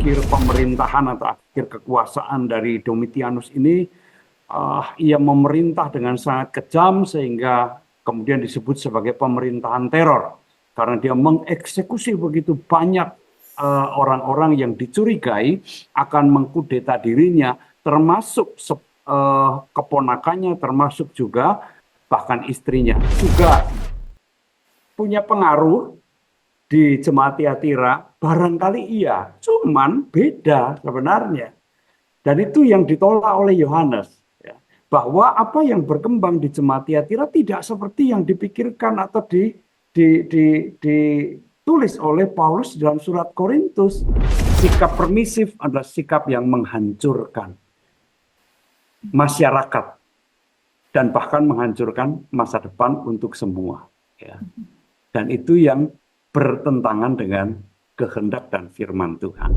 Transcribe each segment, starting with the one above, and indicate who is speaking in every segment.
Speaker 1: akhir pemerintahan atau akhir kekuasaan dari Domitianus ini, ia memerintah dengan sangat kejam sehingga kemudian disebut sebagai pemerintahan teror karena dia mengeksekusi begitu banyak orang-orang yang dicurigai akan mengkudeta dirinya, termasuk keponakannya, termasuk juga bahkan istrinya. Juga punya pengaruh di jemaat Tiatira, barangkali iya, cuman beda sebenarnya. Dan itu yang ditolak oleh Yohanes, ya, bahwa apa yang berkembang di jemaat Tiatira tidak seperti yang dipikirkan atau ditulis oleh Paulus dalam surat Korintus. Sikap permisif adalah sikap yang menghancurkan masyarakat dan bahkan menghancurkan masa depan untuk semua. Ya. Dan itu yang bertentangan dengan kehendak dan firman Tuhan.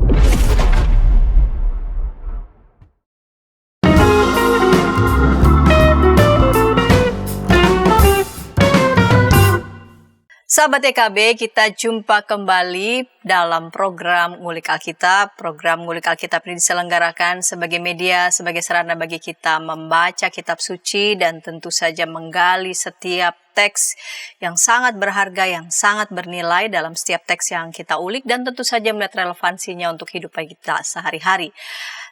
Speaker 2: Sahabat EKB, kita jumpa kembali dalam program Ngulik Alkitab. Program Ngulik Alkitab ini diselenggarakan sebagai media, sebagai sarana bagi kita membaca kitab suci dan tentu saja menggali setiap teks yang sangat berharga, yang sangat bernilai dalam setiap teks yang kita ulik dan tentu saja melihat relevansinya untuk hidup kita sehari-hari.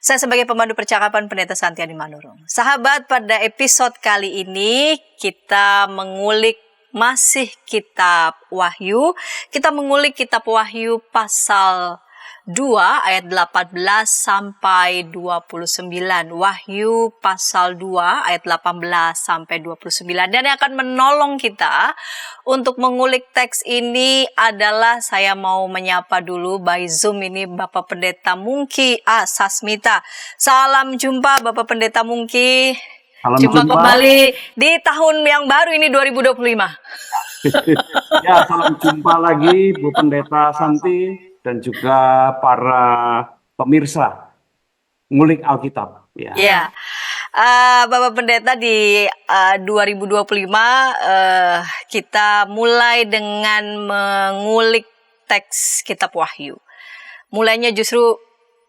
Speaker 2: Saya sebagai pemandu percakapan Pendeta Santiadi Manurung. Sahabat, pada episode kali ini kita mengulik masih kitab Wahyu. Kita mengulik kitab Wahyu pasal 2 ayat 18 sampai 29. Wahyu pasal 2 ayat 18 sampai 29. Dan yang akan menolong kita untuk mengulik teks ini adalah, saya mau menyapa dulu by Zoom ini Bapak Pendeta Mungki Sasmita. Salam jumpa Bapak Pendeta Mungki. Jumpa kembali di tahun yang baru ini 2025.
Speaker 1: Ya, salam jumpa lagi Bu Pendeta Santi dan juga para pemirsa Ngulik Alkitab.
Speaker 2: Ya. Bapak Pendeta, di 2025 kita mulai dengan mengulik teks kitab Wahyu. Mulainya justru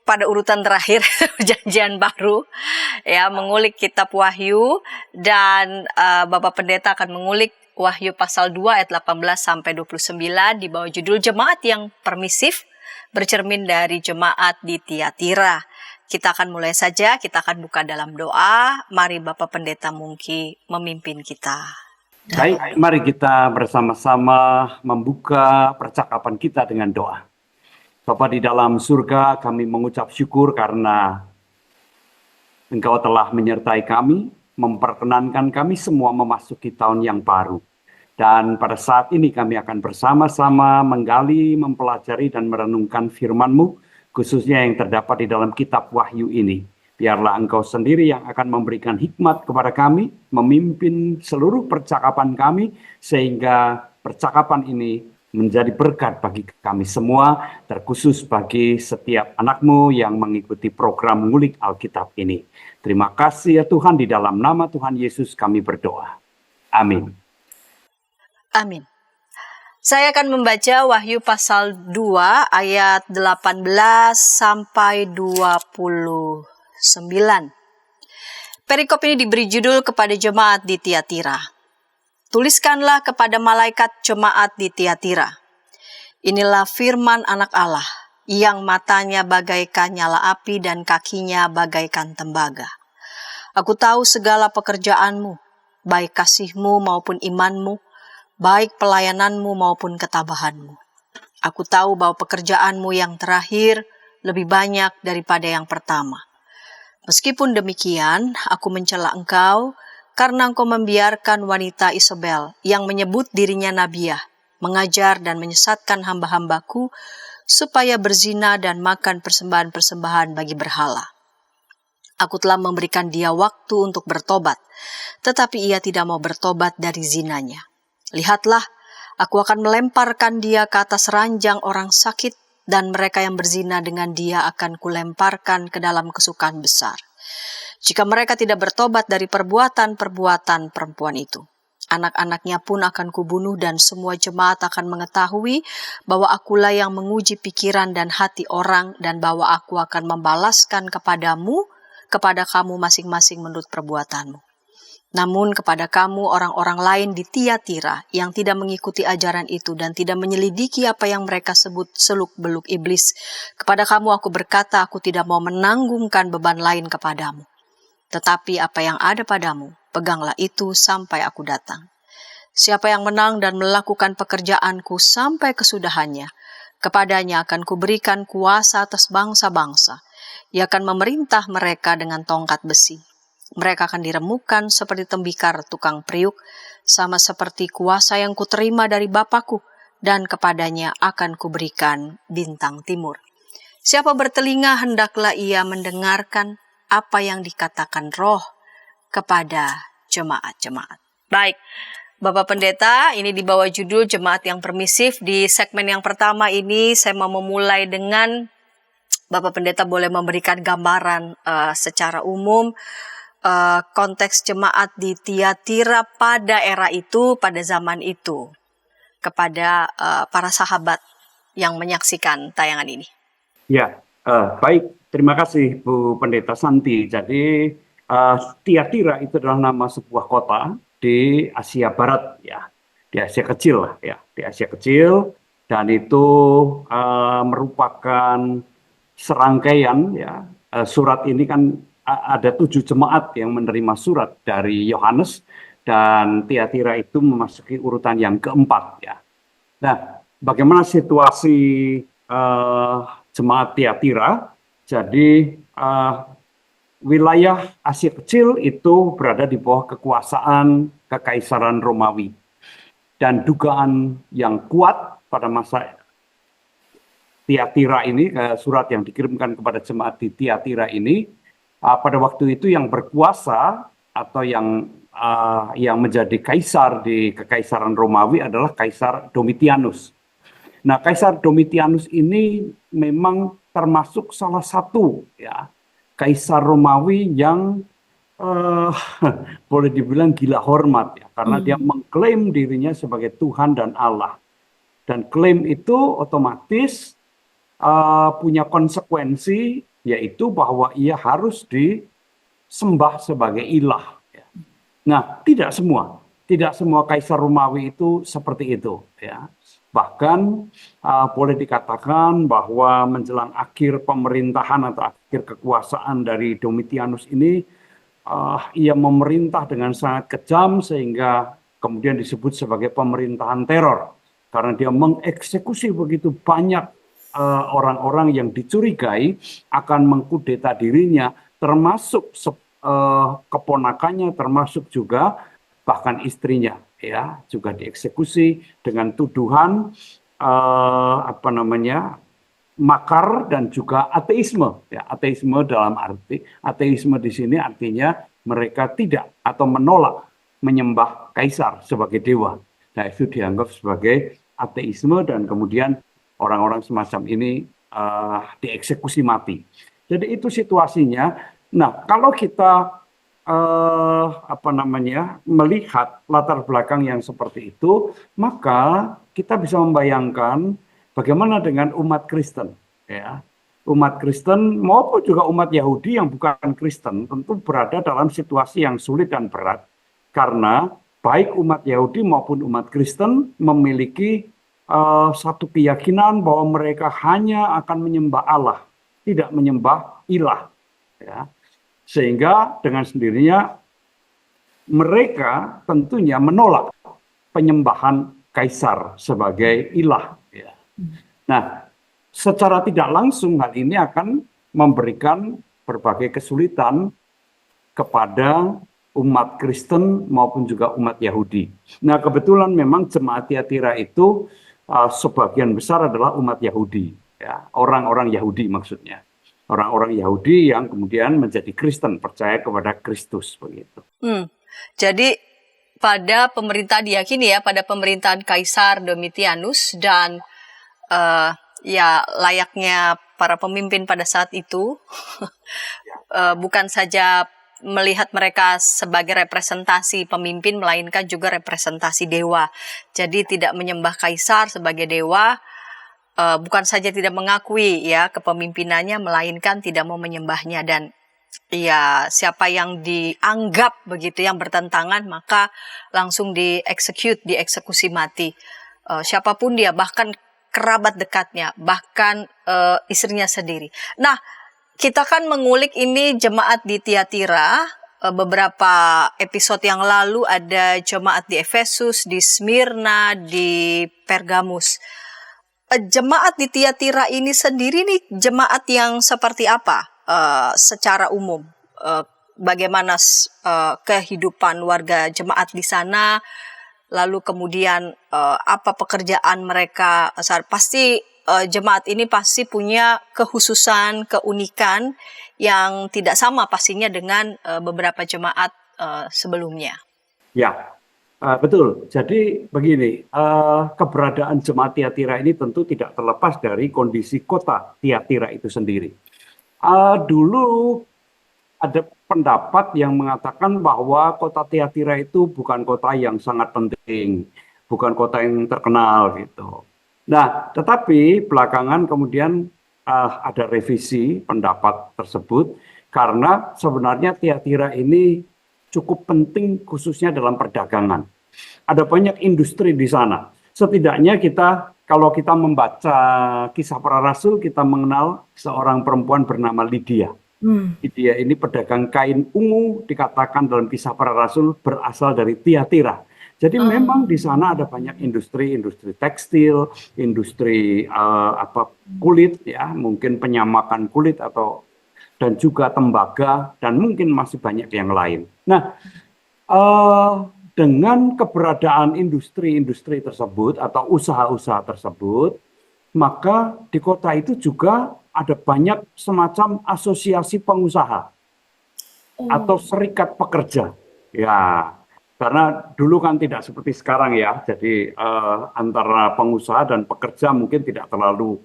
Speaker 2: pada urutan terakhir perjanjian baru, ya, mengulik kitab Wahyu, dan Bapak Pendeta akan mengulik Wahyu pasal 2 ayat 18 sampai 29 di bawah judul Jemaat yang Permisif, bercermin dari jemaat di Tiatira. Kita akan mulai saja, kita akan buka dalam doa. Mari Bapak Pendeta Mungki memimpin kita.
Speaker 1: Baik, mari kita bersama-sama membuka percakapan kita dengan doa. Bapa di dalam surga, kami mengucap syukur karena Engkau telah menyertai kami, memperkenankan kami semua memasuki tahun yang baru. Dan pada saat ini kami akan bersama-sama menggali, mempelajari dan merenungkan firman-Mu, khususnya yang terdapat di dalam kitab Wahyu ini. Biarlah Engkau sendiri yang akan memberikan hikmat kepada kami, memimpin seluruh percakapan kami, sehingga percakapan ini menjadi berkat bagi kami semua, terkhusus bagi setiap anak-Mu yang mengikuti program Ngulik Alkitab ini. Terima kasih ya Tuhan, di dalam nama Tuhan Yesus kami berdoa. Amin.
Speaker 2: Amin. Saya akan membaca Wahyu pasal 2 ayat 18 sampai 29. Perikop ini diberi judul kepada jemaat di Tiatira. Tuliskanlah kepada malaikat jemaat di Tiatira. Inilah firman Anak Allah, yang matanya bagaikan nyala api dan kakinya bagaikan tembaga. Aku tahu segala pekerjaanmu, baik kasihmu maupun imanmu, baik pelayananmu maupun ketabahanmu. Aku tahu bahwa pekerjaanmu yang terakhir lebih banyak daripada yang pertama. Meskipun demikian, aku mencela engkau, karena engkau membiarkan wanita Isabel yang menyebut dirinya nabiah, mengajar dan menyesatkan hamba-hambaku supaya berzina dan makan persembahan-persembahan bagi berhala. Aku telah memberikan dia waktu untuk bertobat, tetapi ia tidak mau bertobat dari zinanya. Lihatlah, aku akan melemparkan dia ke atas ranjang orang sakit, dan mereka yang berzina dengan dia akan kulemparkan ke dalam kesukaan besar. Jika mereka tidak bertobat dari perbuatan-perbuatan perempuan itu, Anak-anaknya pun akan kubunuh dan semua jemaat akan mengetahui bahwa akulah yang menguji pikiran dan hati orang dan bahwa aku akan membalaskan kepada kamu masing-masing menurut perbuatanmu. Namun kepada kamu orang-orang lain di Tiatira yang tidak mengikuti ajaran itu dan tidak menyelidiki apa yang mereka sebut seluk-beluk iblis, kepada kamu aku berkata, aku tidak mau menanggungkan beban lain kepadamu. Tetapi apa yang ada padamu, peganglah itu sampai aku datang. Siapa yang menang dan melakukan pekerjaanku sampai kesudahannya, kepadanya akan kuberikan kuasa atas bangsa-bangsa. Ia akan memerintah mereka dengan tongkat besi. Mereka akan diremukkan seperti tembikar tukang periuk, sama seperti kuasa yang kuterima dari Bapakku, dan kepadanya akan kuberikan bintang timur. Siapa bertelinga hendaklah ia mendengarkan apa yang dikatakan Roh kepada jemaat-jemaat. Baik, Bapak Pendeta, ini di bawah judul Jemaat yang Permisif. Di segmen yang pertama ini saya mau memulai dengan Bapak Pendeta boleh memberikan gambaran secara umum konteks jemaat di Tiatira pada era itu, pada zaman itu, kepada para sahabat yang menyaksikan tayangan ini.
Speaker 1: Ya, baik. Terima kasih Bu Pendeta Santi. Jadi Tiatira itu adalah nama sebuah kota di Asia Barat, ya, di Asia Kecil lah, ya, di Asia Kecil, dan itu merupakan serangkaian, ya. Surat ini kan ada 7 jemaat yang menerima surat dari Yohanes, dan Tiatira itu memasuki urutan yang keempat, ya. Nah, bagaimana situasi jemaat Tiatira? Jadi wilayah Asia Kecil itu berada di bawah kekuasaan Kekaisaran Romawi, dan dugaan yang kuat pada masa Tiatira ini, surat yang dikirimkan kepada jemaat di Tiatira ini, pada waktu itu yang berkuasa atau yang menjadi kaisar di Kekaisaran Romawi adalah Kaisar Domitianus. Nah, Kaisar Domitianus ini memang termasuk salah satu, ya, kaisar Romawi yang boleh dibilang gila hormat, ya, karena dia mengklaim dirinya sebagai Tuhan dan Allah. Dan klaim itu otomatis punya konsekuensi, yaitu bahwa ia harus disembah sebagai ilah. Nah, tidak semua kaisar Romawi itu seperti itu, ya. Bahkan boleh dikatakan bahwa menjelang akhir pemerintahan atau akhir kekuasaan dari Domitianus ini, ia memerintah dengan sangat kejam sehingga kemudian disebut sebagai pemerintahan teror, karena dia mengeksekusi begitu banyak orang-orang yang dicurigai akan mengkudeta dirinya, termasuk keponakannya, termasuk juga bahkan istrinya, ya, juga dieksekusi dengan tuduhan makar dan juga ateisme, ya. Ateisme dalam arti ateisme di sini artinya mereka tidak atau menolak menyembah kaisar sebagai dewa. Nah, itu dianggap sebagai ateisme, dan kemudian orang-orang semacam ini dieksekusi mati. Jadi itu situasinya. Nah, kalau kita melihat latar belakang yang seperti itu, maka kita bisa membayangkan bagaimana dengan umat Kristen, ya. Umat Kristen maupun juga umat Yahudi yang bukan Kristen tentu berada dalam situasi yang sulit dan berat, karena baik umat Yahudi maupun umat Kristen memiliki satu keyakinan bahwa mereka hanya akan menyembah Allah, tidak menyembah ilah, ya. Sehingga dengan sendirinya mereka tentunya menolak penyembahan kaisar sebagai ilah, ya. Nah, secara tidak langsung hal ini akan memberikan berbagai kesulitan kepada umat Kristen maupun juga umat Yahudi. Nah, kebetulan memang jemaat Tiatira itu sebagian besar adalah umat Yahudi, ya, orang-orang Yahudi maksudnya. Orang-orang Yahudi yang kemudian menjadi Kristen, percaya kepada Kristus, begitu.
Speaker 2: Jadi pada pemerintahan diyakini, ya, pada pemerintahan Kaisar Domitianus dan ya layaknya para pemimpin pada saat itu, bukan saja melihat mereka sebagai representasi pemimpin, melainkan juga representasi dewa. Jadi tidak menyembah kaisar sebagai dewa, bukan saja tidak mengakui ya kepemimpinannya, melainkan tidak mau menyembahnya. Dan ya siapa yang dianggap begitu yang bertentangan, maka langsung dieksekusi mati. Siapapun dia, bahkan kerabat dekatnya, bahkan istrinya sendiri. Nah, kita kan mengulik ini jemaat di Tiatira. Beberapa episode yang lalu ada jemaat di Efesus, di Smyrna, di Pergamus. Jemaat di Tiatira ini sendiri nih jemaat yang seperti apa secara umum? Bagaimana kehidupan warga jemaat di sana? Lalu kemudian apa pekerjaan mereka? Pasti jemaat ini pasti punya kekhususan, keunikan yang tidak sama pastinya dengan beberapa jemaat sebelumnya.
Speaker 1: Ya, betul. Jadi begini, keberadaan jemaat Tiatira ini tentu tidak terlepas dari kondisi kota Tiatira itu sendiri. Dulu ada pendapat yang mengatakan bahwa kota Tiatira itu bukan kota yang sangat penting, bukan kota yang terkenal gitu. Nah, tetapi belakangan kemudian ada revisi pendapat tersebut karena sebenarnya Tiatira ini cukup penting khususnya dalam perdagangan. Ada banyak industri di sana. Setidaknya kalau kita membaca Kisah Para Rasul, kita mengenal seorang perempuan bernama Lydia. Lydia ini pedagang kain ungu, dikatakan dalam Kisah Para Rasul berasal dari Tiatira. Jadi memang di sana ada banyak industri tekstil, industri kulit ya, mungkin penyamakan kulit dan juga tembaga dan mungkin masih banyak yang lain. Nah, dengan keberadaan industri tersebut atau usaha-usaha tersebut, maka di kota itu juga ada banyak semacam asosiasi pengusaha atau serikat pekerja. Ya, karena dulu kan tidak seperti sekarang ya. Jadi antara pengusaha dan pekerja mungkin tidak terlalu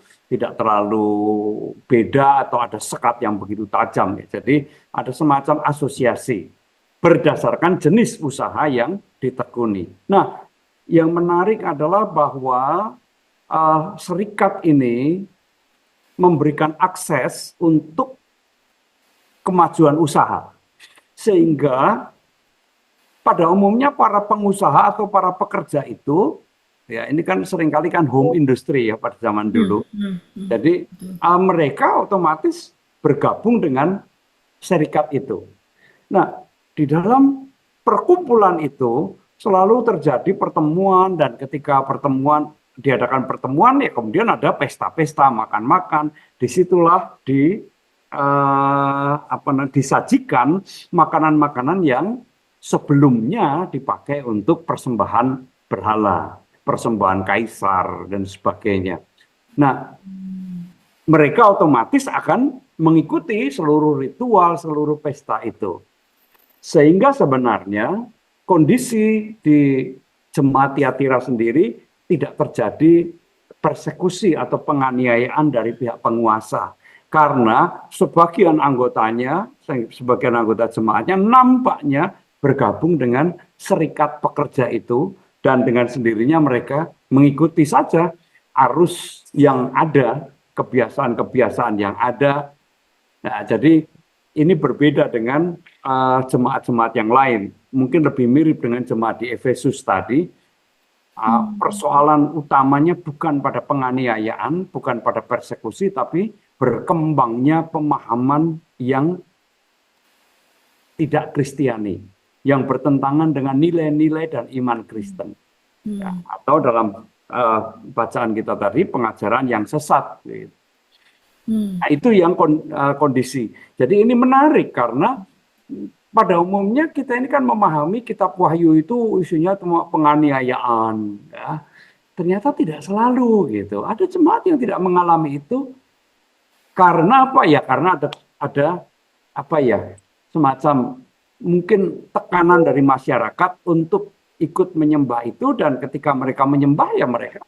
Speaker 1: beda atau ada sekat yang begitu tajam ya. Jadi ada semacam asosiasi berdasarkan jenis usaha yang ditekuni. Nah, yang menarik adalah bahwa serikat ini memberikan akses untuk kemajuan usaha. Sehingga pada umumnya para pengusaha atau para pekerja itu, ya ini kan seringkali kan home industry ya pada zaman dulu. Jadi mereka otomatis bergabung dengan serikat itu. Nah, di dalam perkumpulan itu selalu terjadi pertemuan dan ketika diadakan pertemuan ya kemudian ada pesta-pesta, makan-makan. Disitulah disajikan makanan-makanan yang sebelumnya dipakai untuk persembahan berhala, persembahan kaisar dan sebagainya. Nah, mereka otomatis akan mengikuti seluruh ritual, seluruh pesta itu. Sehingga sebenarnya kondisi di jemaat Tiatira sendiri tidak terjadi persekusi atau penganiayaan dari pihak penguasa. Karena sebagian anggota jemaatnya nampaknya bergabung dengan serikat pekerja itu dan dengan sendirinya mereka mengikuti saja arus yang ada, kebiasaan-kebiasaan yang ada. Nah, jadi ini berbeda dengan jemaat-jemaat yang lain. Mungkin lebih mirip dengan jemaat di Efesus tadi. Persoalan utamanya bukan pada penganiayaan, bukan pada persekusi, tapi berkembangnya pemahaman yang tidak Kristiani, yang bertentangan dengan nilai-nilai dan iman Kristen. Ya, atau dalam bacaan kita tadi, pengajaran yang sesat. Gitu. Nah, itu yang kondisi. Jadi ini menarik karena pada umumnya kita ini kan memahami kitab Wahyu itu isinya cuma penganiayaan. Ya. Ternyata tidak selalu gitu. Ada jemaat yang tidak mengalami itu karena apa ya? Karena ada apa ya? Semacam mungkin tekanan dari masyarakat untuk ikut menyembah itu dan ketika mereka menyembah ya mereka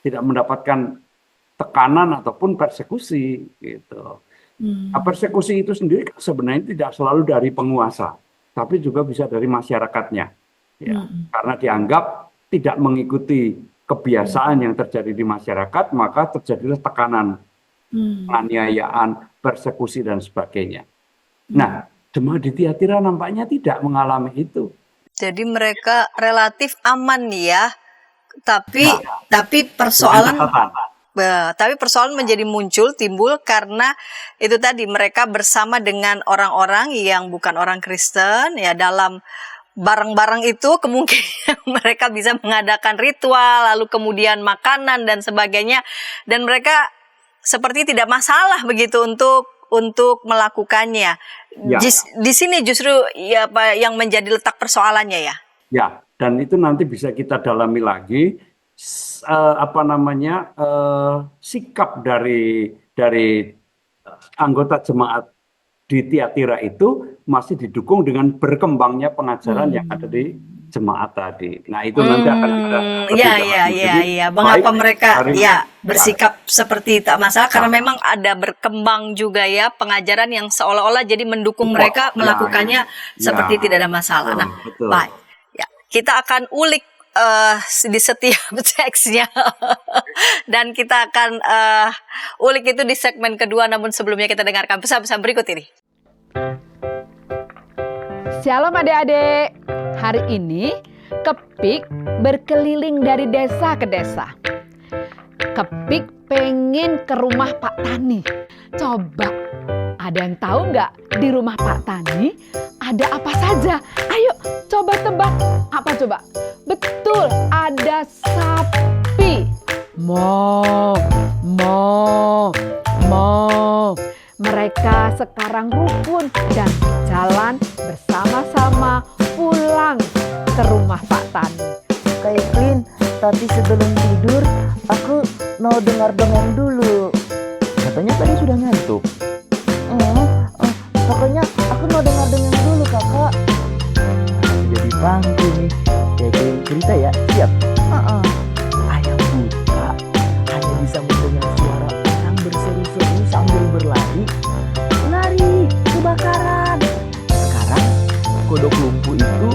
Speaker 1: tidak mendapatkan tekanan ataupun persekusi gitu. Nah, persekusi itu sendiri sebenarnya tidak selalu dari penguasa, tapi juga bisa dari masyarakatnya, ya. Karena dianggap tidak mengikuti kebiasaan yang terjadi di masyarakat, maka terjadilah tekanan, penganiayaan, persekusi dan sebagainya. Nah, jemaat di Tiatira nampaknya tidak mengalami itu.
Speaker 2: Jadi mereka relatif aman ya, tapi persoalan menjadi timbul karena itu tadi mereka bersama dengan orang-orang yang bukan orang Kristen ya, dalam bareng-bareng itu kemungkinan mereka bisa mengadakan ritual, lalu kemudian makanan dan sebagainya, dan mereka seperti tidak masalah begitu untuk melakukannya.
Speaker 1: Ya.
Speaker 2: Di sini justru ya yang menjadi letak persoalannya ya.
Speaker 1: Ya, dan itu nanti bisa kita dalami lagi sikap dari anggota jemaat di Tiatira itu masih didukung dengan berkembangnya pengajaran yang ada di jemaat tadi. Nah, itu nanti akan ada
Speaker 2: mengapa mereka bersikap seperti tak masalah, karena memang ada berkembang juga ya pengajaran yang seolah-olah jadi mendukung mereka melakukannya seperti tidak ada masalah. Nah, baik. Ya, kita akan ulik di setiap teksnya dan kita akan ulik itu di segmen kedua, namun sebelumnya kita dengarkan pesan-pesan berikut ini.
Speaker 3: Shalom adik-adik, hari ini Kepik berkeliling dari desa ke desa. Kepik pengen ke rumah Pak Tani. Coba, ada yang tahu nggak di rumah Pak Tani ada apa saja? Ayo coba tebak, apa coba? Betul, ada sapi. Mo. Mereka sekarang rukun dan jalan bersama-sama pulang ke rumah Pak Tani.
Speaker 4: Kak Evelyn, tapi sebelum tidur aku mau dengar dongeng dulu.
Speaker 5: Katanya tadi sudah ngantuk.
Speaker 4: Pokoknya aku mau dengar dongeng dulu, kakak.
Speaker 5: Jadi panggung nih. Kayak cerita ya, siap? Ayam buta hanya bisa mendengar suara orang berseru-seru sambil berlari. Lari, kebakaran. Sekarang kodok lumpuh itu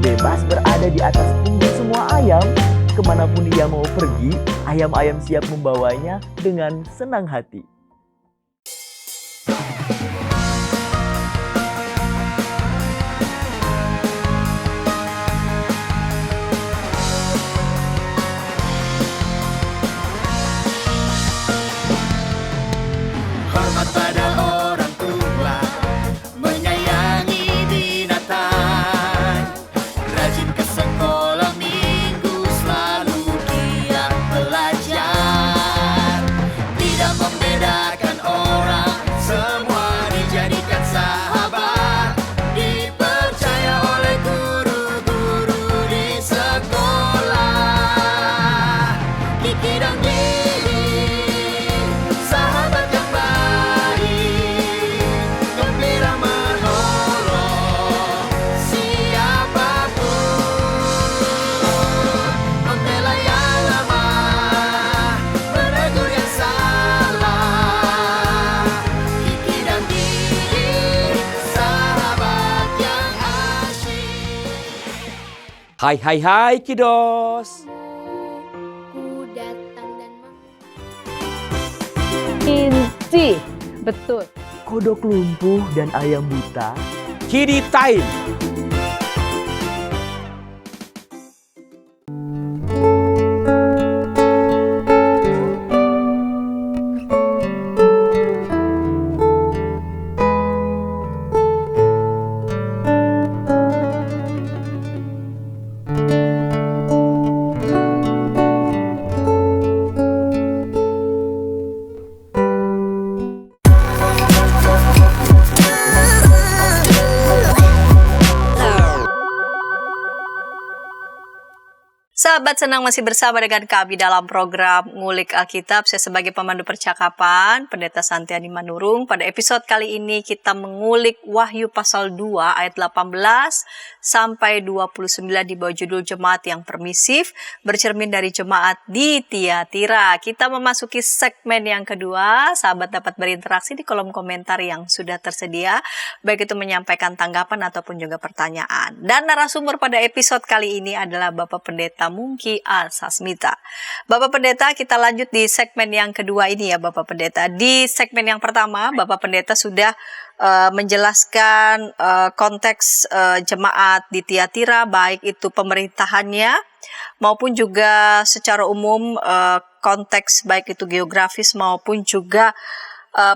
Speaker 5: bebas berada di atas punggung semua ayam. Kemanapun ia mau pergi, ayam-ayam siap membawanya dengan senang hati.
Speaker 6: Hormat pada orang tua, menyayangi binatang, rajin ke sekolah minggu, selalu giat belajar, tidak membedakan orang, semua dijadikan sahabat, dipercaya oleh guru-guru di sekolah. Kiki dan Didi, sahabat yang baik, gembira menolong siapapun, membela yang lemah, menegur yang salah. Kiki dan Didi, sahabat yang asyik.
Speaker 5: Hai Kidos.
Speaker 3: Inci, betul.
Speaker 5: Kodok lumpuh dan ayam buta. Kiddy Time.
Speaker 2: sahabat, senang masih bersama dengan kami dalam program Ngulik Alkitab. Saya sebagai pemandu percakapan, Pendeta Santiani Manurung. Pada episode kali ini kita mengulik Wahyu pasal 2 ayat 18 sampai 29 di bawah judul Jemaat yang Permisif, bercermin dari jemaat di Tiatira. Kita memasuki segmen yang kedua. Sahabat dapat berinteraksi di kolom komentar yang sudah tersedia, baik itu menyampaikan tanggapan ataupun juga pertanyaan. Dan narasumber pada episode kali ini adalah Bapak Pendeta Mungki Sasmita. Bapak Pendeta, kita lanjut di segmen yang kedua ini ya Bapak Pendeta. Di segmen yang pertama, Bapak Pendeta sudah menjelaskan konteks jemaat di Tiatira, baik itu pemerintahannya maupun juga secara umum konteks baik itu geografis maupun juga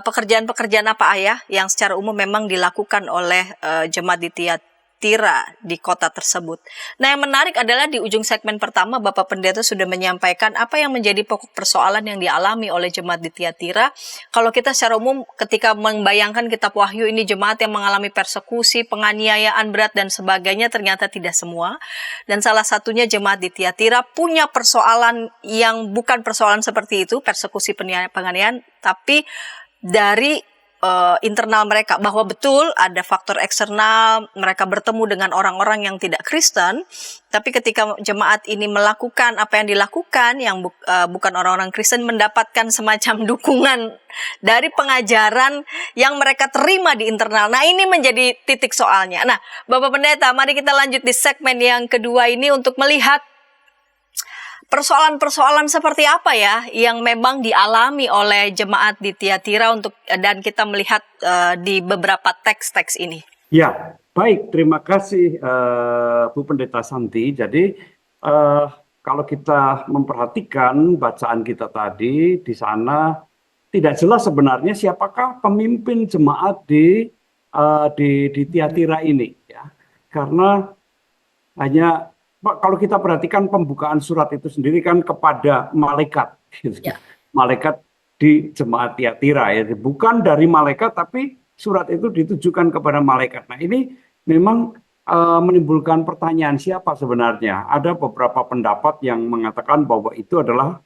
Speaker 2: pekerjaan-pekerjaan apa Ayah yang secara umum memang dilakukan oleh jemaat di Tiatira di kota tersebut. Nah, yang menarik adalah di ujung segmen pertama Bapak Pendeta sudah menyampaikan apa yang menjadi pokok persoalan yang dialami oleh jemaat di Tiatira. Kalau kita secara umum ketika membayangkan kitab Wahyu ini jemaat yang mengalami persekusi, penganiayaan berat dan sebagainya, ternyata tidak semua. Dan salah satunya jemaat di Tiatira punya persoalan yang bukan persoalan seperti itu, persekusi penganiayaan, tapi dari internal mereka, bahwa betul ada faktor eksternal, mereka bertemu dengan orang-orang yang tidak Kristen, tapi ketika jemaat ini melakukan apa yang dilakukan, yang bukan orang-orang Kristen, mendapatkan semacam dukungan dari pengajaran yang mereka terima di internal. Nah, ini menjadi titik soalnya. Nah, Bapak Pendeta, mari kita lanjut di segmen yang kedua ini untuk melihat persoalan-persoalan seperti apa ya yang memang dialami oleh jemaat di Tiatira dan kita melihat di beberapa teks-teks ini.
Speaker 1: Ya, baik. Terima kasih Bu Pendeta Santi. Jadi kalau kita memperhatikan bacaan kita tadi, di sana tidak jelas sebenarnya siapakah pemimpin jemaat di Tiatira ini, ya. Karena hanya kalau kita perhatikan pembukaan surat itu sendiri kan kepada malaikat, gitu.
Speaker 2: Ya.
Speaker 1: Malaikat di jemaat Tiatira, ya. Bukan dari malaikat, tapi surat itu ditujukan kepada malaikat. Nah, ini memang menimbulkan pertanyaan siapa sebenarnya. Ada beberapa pendapat yang mengatakan bahwa itu adalah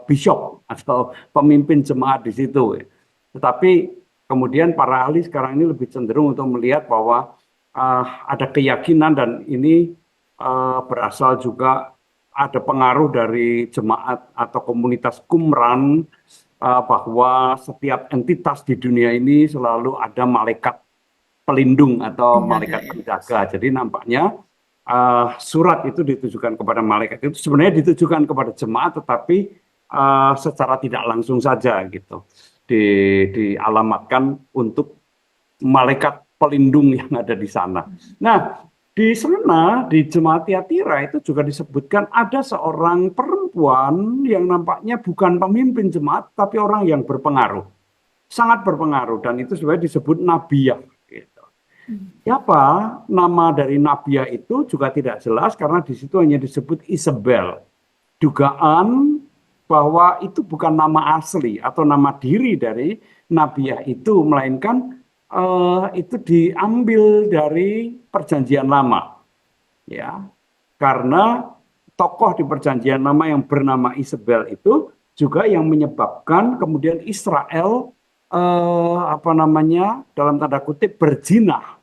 Speaker 1: bishop atau pemimpin jemaat di situ. Tetapi kemudian para ahli sekarang ini lebih cenderung untuk melihat bahwa ada keyakinan dan ini berasal juga ada pengaruh dari jemaat atau komunitas Qumran bahwa setiap entitas di dunia ini selalu ada malaikat pelindung atau malaikat penjaga. Jadi nampaknya surat itu ditujukan kepada malaikat itu sebenarnya ditujukan kepada jemaat, tetapi secara tidak langsung saja gitu dialamatkan untuk malaikat pelindung yang ada di sana. Nah, di sana, di jemaat Tiatira itu juga disebutkan ada seorang perempuan yang nampaknya bukan pemimpin jemaat, tapi orang yang berpengaruh. Sangat berpengaruh, dan itu sebenarnya disebut Nabiah. Gitu. Siapa nama dari Nabiah itu juga tidak jelas, karena di situ hanya disebut Isabel. Dugaan bahwa itu bukan nama asli atau nama diri dari Nabiah itu, melainkan itu diambil dari Perjanjian Lama, ya, karena tokoh di Perjanjian Lama yang bernama Isabel itu juga yang menyebabkan kemudian Israel dalam tanda kutip berzina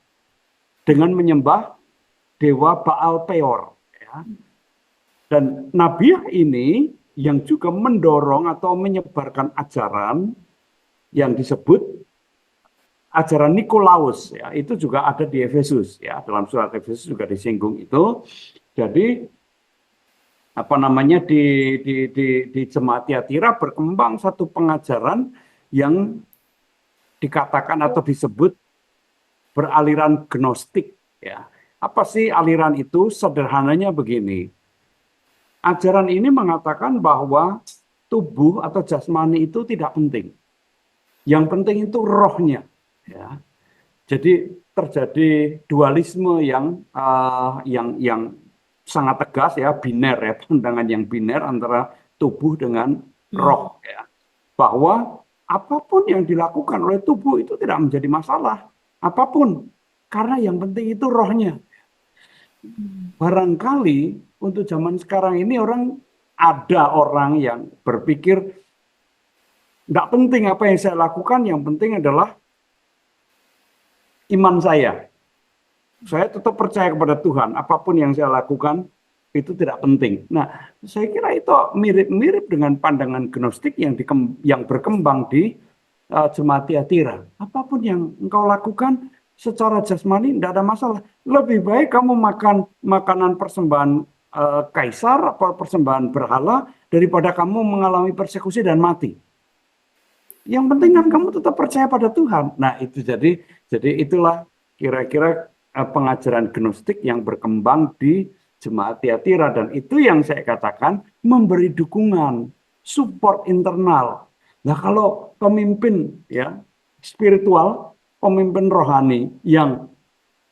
Speaker 1: dengan menyembah dewa Baal Peor, ya. Dan Nabiah ini yang juga mendorong atau menyebarkan ajaran yang disebut ajaran Nikolaus, ya, itu juga ada di Efesus, ya, dalam surat Efesus juga disinggung itu. Jadi di jemaat Tiatira berkembang satu pengajaran yang dikatakan atau disebut beraliran gnostik, ya. Apa sih aliran itu? Sederhananya begini. Ajaran ini mengatakan bahwa tubuh atau jasmani itu tidak penting. Yang penting itu rohnya. Ya, jadi terjadi dualisme yang sangat tegas, ya, biner, ya, pandangan yang biner antara tubuh dengan roh, ya, bahwa apapun yang dilakukan oleh tubuh itu tidak menjadi masalah, apapun, karena yang penting itu rohnya. Barangkali untuk zaman sekarang ini ada orang yang berpikir nggak penting apa yang saya lakukan, yang penting adalah iman saya. Saya tetap percaya kepada Tuhan, apapun yang saya lakukan itu tidak penting. Nah, saya kira itu mirip-mirip dengan pandangan Gnostik yang berkembang di Jemaat Tiatira. Apapun yang engkau lakukan secara jasmani tidak ada masalah. Lebih baik kamu makan makanan persembahan kaisar atau persembahan berhala daripada kamu mengalami persekusi dan mati. Yang penting kan kamu tetap percaya pada Tuhan. Nah, itu jadi itulah kira-kira pengajaran Gnostik yang berkembang di Jemaat Tiatira, dan itu yang saya katakan memberi dukungan, support internal. Nah, kalau pemimpin ya spiritual, pemimpin rohani yang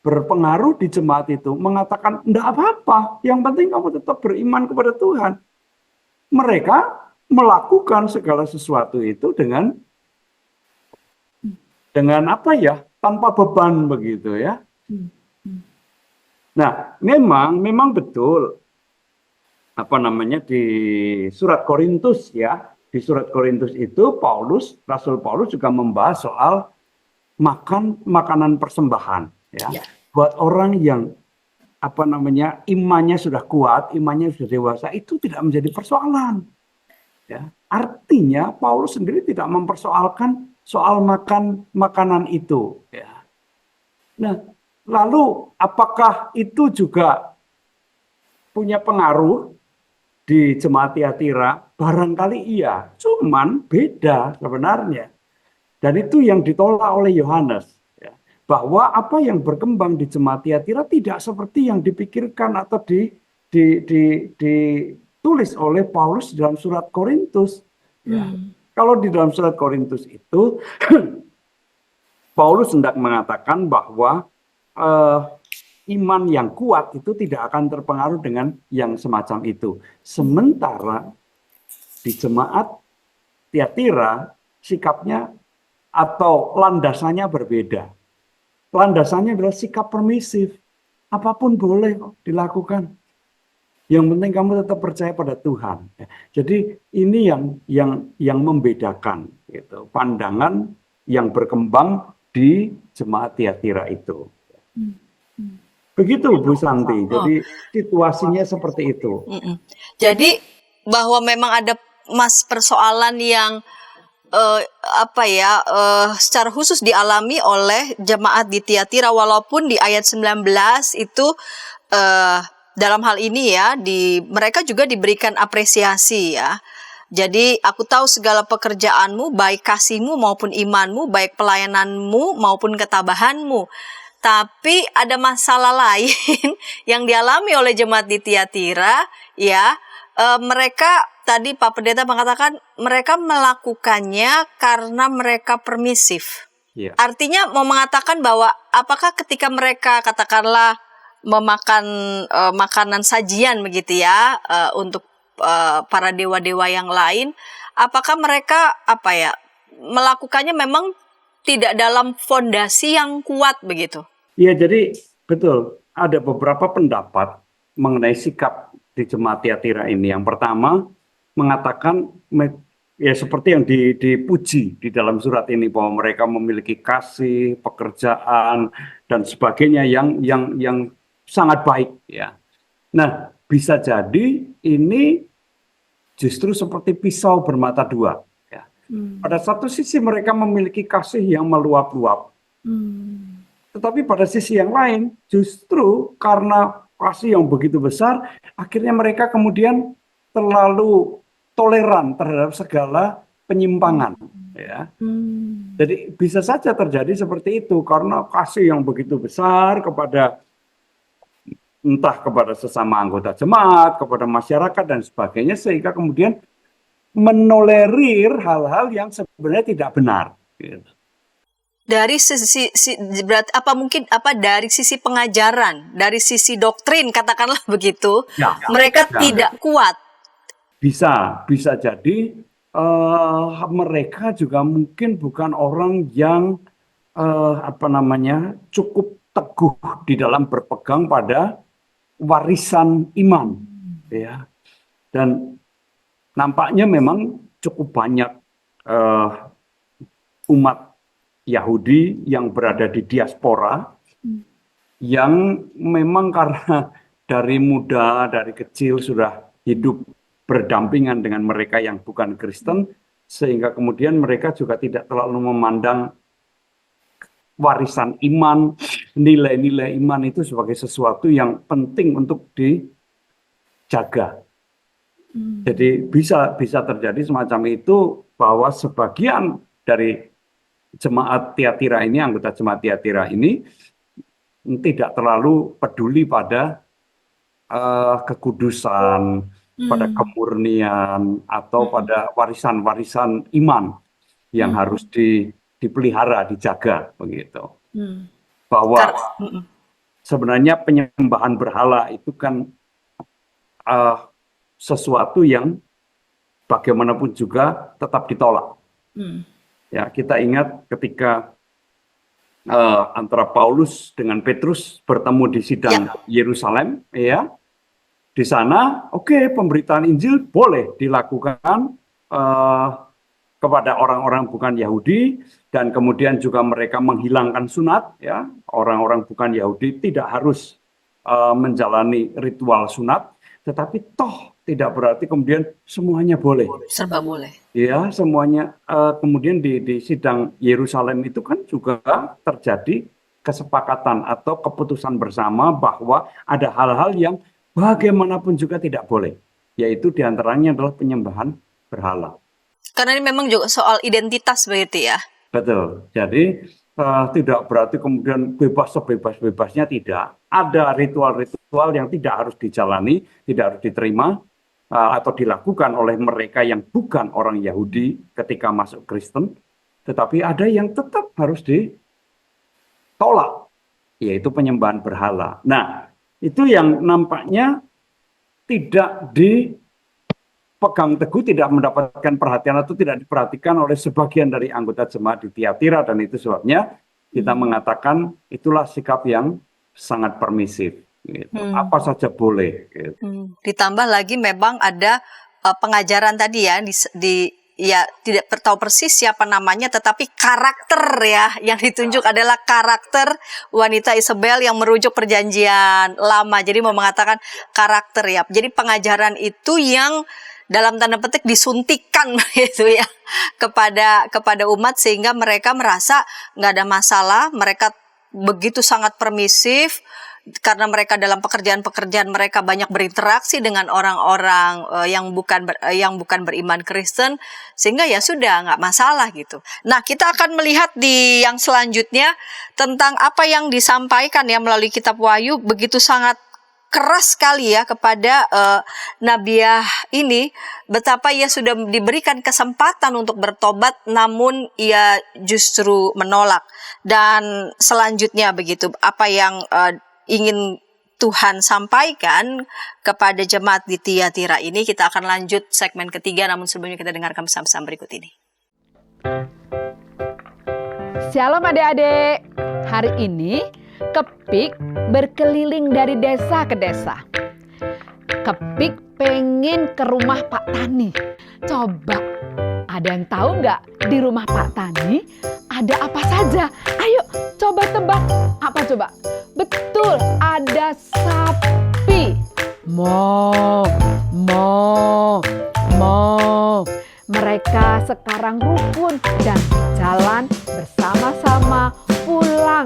Speaker 1: berpengaruh di jemaat itu mengatakan enggak apa-apa, yang penting kamu tetap beriman kepada Tuhan. Mereka melakukan segala sesuatu itu dengan apa ya? Tanpa beban begitu ya. Nah, memang betul apa namanya di surat Korintus ya. Di surat Korintus itu Rasul Paulus juga membahas soal makanan persembahan ya. Buat orang yang apa namanya imannya sudah kuat, imannya sudah dewasa, itu tidak menjadi persoalan. Ya. Artinya Paulus sendiri tidak mempersoalkan soal makanan itu ya. Nah, lalu apakah itu juga punya pengaruh di Jemaat Tiatira? Barangkali iya, cuman beda sebenarnya. Dan itu yang ditolak oleh Yohanes, ya. Bahwa apa yang berkembang di Jemaat Tiatira tidak seperti yang dipikirkan atau ditulis oleh Paulus dalam surat Korintus. Ya. Kalau di dalam surat Korintus itu Paulus hendak mengatakan bahwa iman yang kuat itu tidak akan terpengaruh dengan yang semacam itu. Sementara di Jemaat Tiatira sikapnya atau landasannya berbeda. Landasannya adalah sikap permisif. Apapun boleh kok dilakukan. Yang penting kamu tetap percaya pada Tuhan. Jadi ini yang membedakan gitu, pandangan yang berkembang di Jemaat Tiatira itu. Begitu Bu Santi. Jadi situasinya seperti itu.
Speaker 2: Jadi bahwa memang ada persoalan yang secara khusus dialami oleh jemaat di Tiatira, walaupun di ayat 19 itu dalam hal ini ya mereka juga diberikan apresiasi ya. Jadi aku tahu segala pekerjaanmu, baik kasihmu maupun imanmu, baik pelayananmu maupun ketabahanmu. Tapi ada masalah lain yang dialami oleh jemaat di Tiatira ya. Mereka tadi Pak Pendeta mengatakan mereka melakukannya karena mereka permisif.
Speaker 1: Yeah.
Speaker 2: Artinya mau mengatakan bahwa apakah ketika mereka katakanlah memakan makanan sajian begitu ya untuk para dewa-dewa yang lain, apakah mereka melakukannya memang tidak dalam fondasi yang kuat begitu?
Speaker 1: Iya, jadi betul ada beberapa pendapat mengenai sikap di Jemaat Tiatira ini. Yang pertama mengatakan ya seperti yang dipuji di dalam surat ini bahwa mereka memiliki kasih, pekerjaan dan sebagainya yang sangat baik ya. Nah, bisa jadi ini justru seperti pisau bermata dua ya. Pada satu sisi mereka memiliki kasih yang meluap-luap. Tetapi pada sisi yang lain justru karena kasih yang begitu besar, akhirnya mereka kemudian terlalu toleran terhadap segala penyimpangan ya. Jadi bisa saja terjadi seperti itu karena kasih yang begitu besar entah kepada sesama anggota jemaat, kepada masyarakat dan sebagainya, sehingga kemudian menolerir hal-hal yang sebenarnya tidak benar gitu.
Speaker 2: Dari sisi berarti dari sisi pengajaran, dari sisi doktrin katakanlah begitu, mereka tidak kuat.
Speaker 1: Bisa jadi mereka juga mungkin bukan orang yang cukup teguh di dalam berpegang pada warisan iman ya. Dan nampaknya memang cukup banyak umat Yahudi yang berada di diaspora yang memang karena dari muda, dari kecil sudah hidup berdampingan dengan mereka yang bukan Kristen, sehingga kemudian mereka juga tidak terlalu memandang warisan iman, nilai-nilai iman itu sebagai sesuatu yang penting untuk dijaga. Jadi bisa terjadi semacam itu, bahwa sebagian dari jemaat Tiatira ini, anggota jemaat Tiatira ini tidak terlalu peduli pada kekudusan, pada kemurnian, atau pada warisan-warisan iman yang harus dipelihara, dijaga, begitu. Bahwa sebenarnya penyembahan berhala itu kan sesuatu yang bagaimanapun juga tetap ditolak. Ya, kita ingat ketika antara Paulus dengan Petrus bertemu di sidang Yerusalem, ya, di sana, pemberitaan Injil boleh dilakukan kepada orang-orang bukan Yahudi, dan kemudian juga mereka menghilangkan sunat, ya, orang-orang bukan Yahudi tidak harus menjalani ritual sunat, tetapi toh tidak berarti kemudian semuanya boleh.
Speaker 2: Serba boleh.
Speaker 1: Ya, semuanya. Kemudian di sidang Yerusalem itu kan juga terjadi kesepakatan atau keputusan bersama bahwa ada hal-hal yang bagaimanapun juga tidak boleh, yaitu diantaranya adalah penyembahan berhala. Karena ini memang juga soal identitas begitu ya. Betul. Jadi tidak berarti kemudian bebas sebebas-bebasnya, tidak. Ada ritual-ritual yang tidak harus dijalani, tidak harus diterima atau dilakukan oleh mereka yang bukan orang Yahudi ketika masuk Kristen, tetapi ada yang tetap harus ditolak, yaitu penyembahan berhala. Nah, itu yang nampaknya tidak dipegang teguh, tidak mendapatkan perhatian atau tidak diperhatikan oleh sebagian dari anggota jemaat di Tiatira, dan itu sebabnya kita mengatakan itulah sikap yang sangat permisif. Gitu. Apa saja boleh. Gitu.
Speaker 2: Ditambah lagi memang ada pengajaran tadi ya, ya tidak tahu persis siapa namanya, tetapi karakter ya yang ditunjuk adalah karakter wanita Isabel yang merujuk perjanjian lama. Jadi mau mengatakan karakter ya. Jadi pengajaran itu yang dalam tanda petik disuntikan gitu ya kepada umat, sehingga mereka merasa nggak ada masalah, mereka begitu sangat permisif. Karena mereka dalam pekerjaan-pekerjaan mereka banyak berinteraksi dengan orang-orang yang bukan beriman Kristen, sehingga ya sudah nggak masalah gitu. Nah, kita akan melihat di yang selanjutnya tentang apa yang disampaikan ya melalui kitab Wahyu, begitu sangat keras sekali ya kepada Nabiah ini, betapa ia sudah diberikan kesempatan untuk bertobat namun ia justru menolak. Dan selanjutnya begitu, apa yang ingin Tuhan sampaikan kepada jemaat di Tiatira ini, kita akan lanjut segmen ketiga, namun sebelumnya kita dengarkan pesan-pesan berikut ini.
Speaker 3: Shalom adik-adik, hari ini Kepik berkeliling dari desa ke desa. Kepik pengen ke rumah Pak Tani. Coba, ada yang tahu nggak di rumah Pak Tani ada apa saja? Ayo coba tebak, apa coba? Betul, ada sapi. Mo. Mereka sekarang rukun dan jalan bersama-sama pulang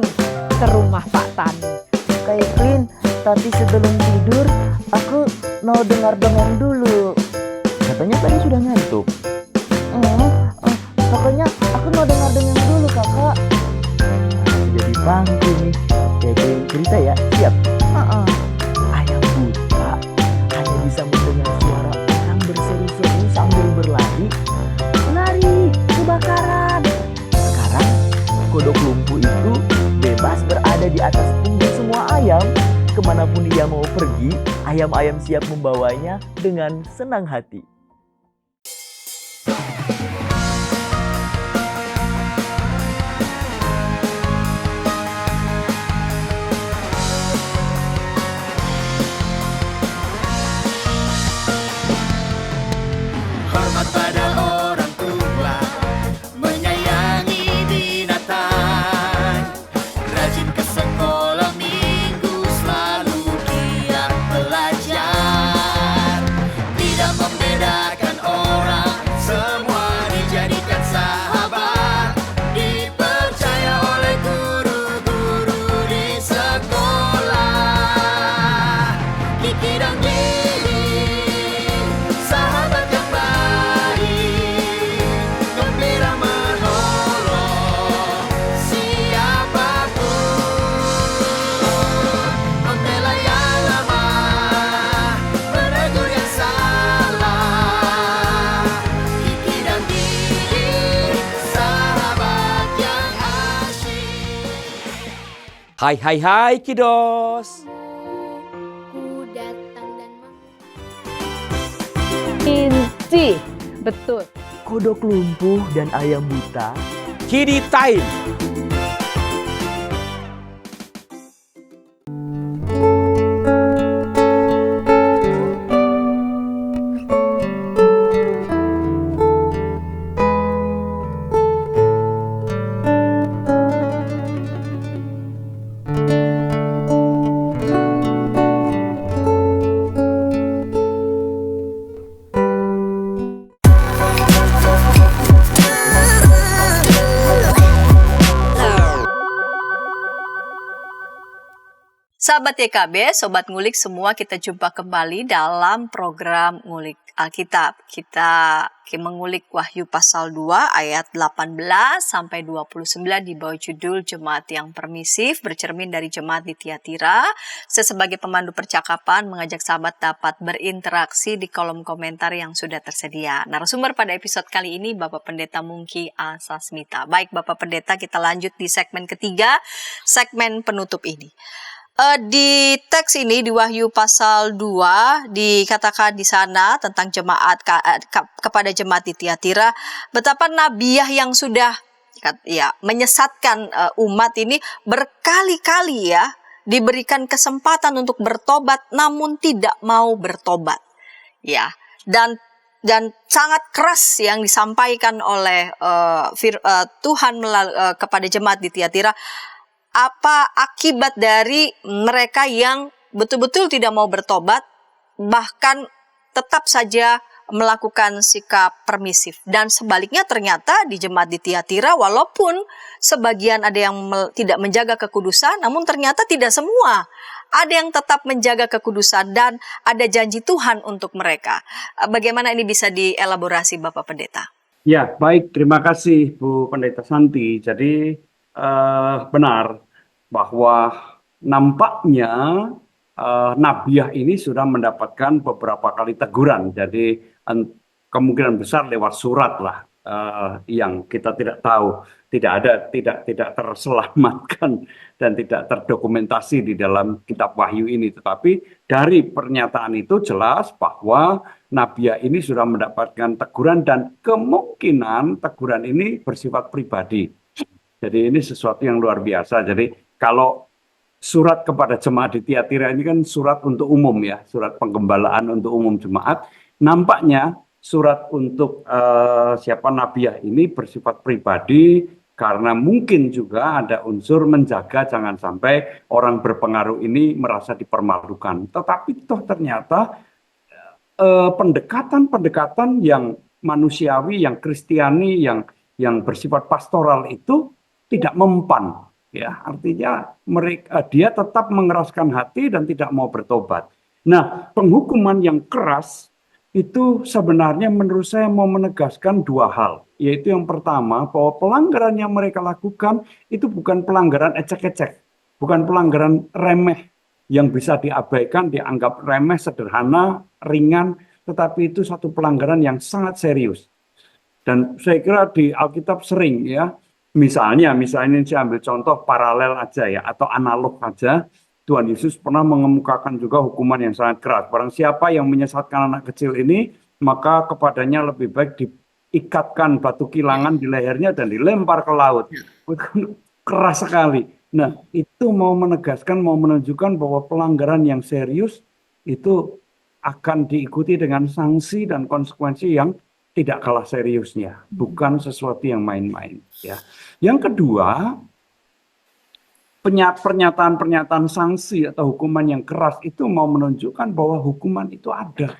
Speaker 3: ke rumah Pak Tani.
Speaker 4: Kak Evelyn, tapi sebelum tidur aku mau dengar dongeng dulu.
Speaker 5: Katanya tadi sudah ngantuk.
Speaker 4: Pokoknya aku mau dengar dongeng dulu, kakak.
Speaker 5: Jadi pangku nih. Oke, cerita ya, siap? Ayam buta hanya bisa mendengar suara orang berseru-seru sambil berlari kebakaran. Sekarang kodok lumpuh itu bebas berada di atas punggung semua ayam. Kemanapun dia mau pergi, ayam-ayam siap membawanya dengan senang hati.
Speaker 7: Hai Kidos.
Speaker 6: Ku datang dan
Speaker 3: Inci, betul.
Speaker 5: Kodok lumpuh dan ayam buta.
Speaker 7: Kidi Time.
Speaker 2: Sahabat YKB, Sobat Ngulik semua, kita jumpa kembali dalam program Ngulik Alkitab. Kita mengulik Wahyu pasal 2 ayat 18 sampai 29 di bawah judul Jemaat yang Permisif, bercermin dari jemaat di Tiatira. Saya sebagai pemandu percakapan mengajak sahabat dapat berinteraksi di kolom komentar yang sudah tersedia. Narasumber pada episode kali ini Bapak Pendeta Mungki Asasmita. Baik Bapak Pendeta, kita lanjut di segmen ketiga, segmen penutup ini. Di teks ini di Wahyu pasal 2 dikatakan di sana tentang jemaat kepada jemaat di Tiatira, betapa nabiah yang sudah menyesatkan umat ini berkali-kali diberikan kesempatan untuk bertobat namun tidak mau bertobat. Dan sangat keras yang disampaikan oleh Tuhan kepada jemaat di Tiatira. Apa akibat dari mereka yang betul-betul tidak mau bertobat, bahkan tetap saja melakukan sikap permisif. Dan sebaliknya ternyata di jemaat di Tiatira, walaupun sebagian ada yang tidak menjaga kekudusan, namun ternyata tidak semua. Ada yang tetap menjaga kekudusan dan ada janji Tuhan untuk mereka. Bagaimana ini bisa dielaborasi Bapak Pendeta?
Speaker 1: Ya, baik. Terima kasih Bu Pendeta Santi. Jadi benar bahwa nampaknya nabiah ini sudah mendapatkan beberapa kali teguran. Jadi kemungkinan besar lewat surat lah yang kita tidak tahu, tidak terselamatkan dan tidak terdokumentasi di dalam kitab Wahyu ini. Tetapi dari pernyataan itu jelas bahwa nabiah ini sudah mendapatkan teguran dan kemungkinan teguran ini bersifat pribadi. Jadi ini sesuatu yang luar biasa. Jadi kalau surat kepada jemaat di Tiatira ini kan surat untuk umum ya, surat penggembalaan untuk umum jemaat. Nampaknya surat untuk siapa nabiah ini bersifat pribadi karena mungkin juga ada unsur menjaga jangan sampai orang berpengaruh ini merasa dipermalukan. Tetapi toh ternyata pendekatan-pendekatan yang manusiawi, yang kristiani, yang bersifat pastoral itu tidak mempan. Ya, artinya dia tetap mengeraskan hati dan tidak mau bertobat. Nah, penghukuman yang keras itu sebenarnya menurut saya mau menegaskan dua hal. Yaitu yang pertama, bahwa pelanggaran yang mereka lakukan itu bukan pelanggaran ecek-ecek. Bukan pelanggaran remeh yang bisa diabaikan, dianggap remeh, sederhana, ringan. Tetapi itu satu pelanggaran yang sangat serius. Dan saya kira di Alkitab sering Misalnya saya ambil contoh paralel aja ya, atau analog aja. Tuhan Yesus pernah mengemukakan juga hukuman yang sangat keras. Barang siapa yang menyesatkan anak kecil ini, maka kepadanya lebih baik diikatkan batu kilangan di lehernya dan dilempar ke laut. Keras sekali. Nah, itu mau menegaskan, mau menunjukkan bahwa pelanggaran yang serius itu akan diikuti dengan sanksi dan konsekuensi yang tidak kalah seriusnya, bukan sesuatu yang main-main. Ya. Yang kedua, pernyataan-pernyataan sanksi atau hukuman yang keras itu mau menunjukkan bahwa hukuman itu ada.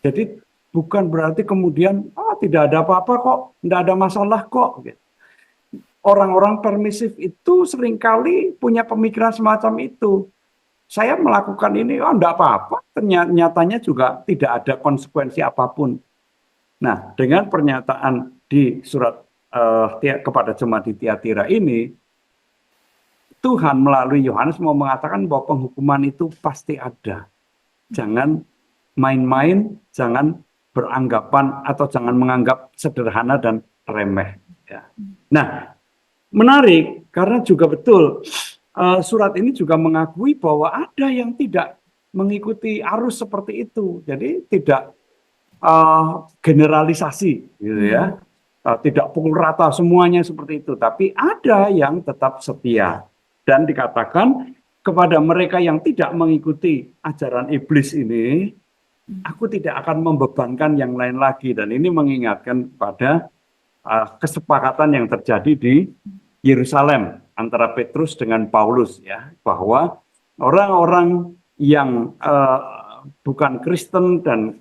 Speaker 1: Jadi bukan berarti kemudian tidak ada apa-apa kok, tidak ada masalah kok. Orang-orang permisif itu seringkali punya pemikiran semacam itu. Saya melakukan ini, tidak apa-apa. Nyatanya juga tidak ada konsekuensi apapun. Nah, dengan pernyataan di surat kepada jemaat di Tiatira ini, Tuhan melalui Yohanes mau mengatakan bahwa penghukuman itu pasti ada. Jangan main-main, jangan beranggapan atau jangan menganggap sederhana dan remeh. Ya. Nah, menarik karena juga betul surat ini juga mengakui bahwa ada yang tidak mengikuti arus seperti itu. Jadi tidak generalisasi gitu ya. Tidak pukul rata semuanya seperti itu, tapi ada yang tetap setia. Dan dikatakan kepada mereka yang tidak mengikuti ajaran iblis ini, aku tidak akan membebankan yang lain lagi. Dan ini mengingatkan pada kesepakatan yang terjadi di Yerusalem antara Petrus dengan Paulus, ya, bahwa orang-orang yang bukan Kristen dan